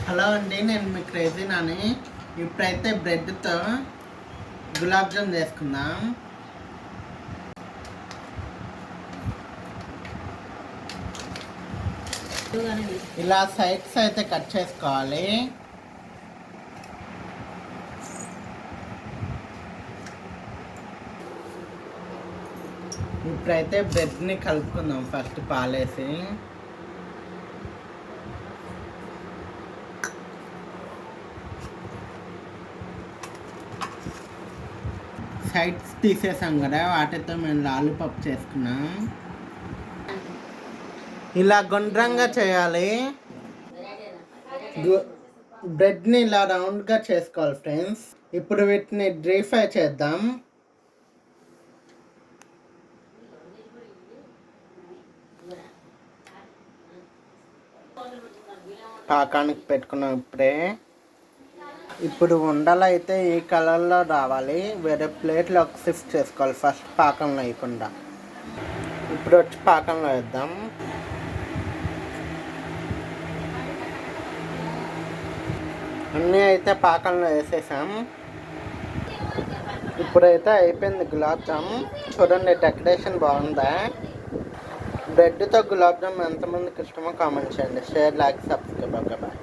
Hello అండి, నేను మీ crazy Nani. ఇప్పుడైతే బ్రెడ్తో గులాబ్ జామ్ చేసుకుందాం. ఇలా సైడ్స్ అయితే కట్ చేసుకోవాలి. ఇప్పుడైతే బ్రెడ్ని కలుపుకుందాం. ఫస్ట్ పాలేసి సైడ్స్ తీసేసాం కదా, వాటితో మేము లాలీపాప్ చేసుకున్నాం. ఇలా గుండ్రంగా చేయాలి. బ్రెడ్ని ఇలా రౌండ్గా చేసుకోవాలి ఫ్రెండ్స్. ఇప్పుడు వీటిని డ్రీ ఫ్రై చేద్దాం. పాకానికి పెట్టుకున్నాం. ఇప్పుడు ఉండలు అయితే ఈ కలర్లో రావాలి. వేరే ప్లేట్లో షిఫ్ట్ చేసుకోవాలి ఫస్ట్ పాకంలో వేయకుండా. ఇప్పుడు వచ్చి పాకంలో వేద్దాం. అన్నీ అయితే పాకంలో వేసేసాం. ఇప్పుడైతే అయిపోయింది గులాబ్ జామ్. చూడండి డెకరేషన్ బాగుందా. బ్రెడ్తో గులాబ్ జామ్ ఎంతమందికి ఇష్టమో కామెంట్ చేయండి. Share, like, subscribe. బాయ్.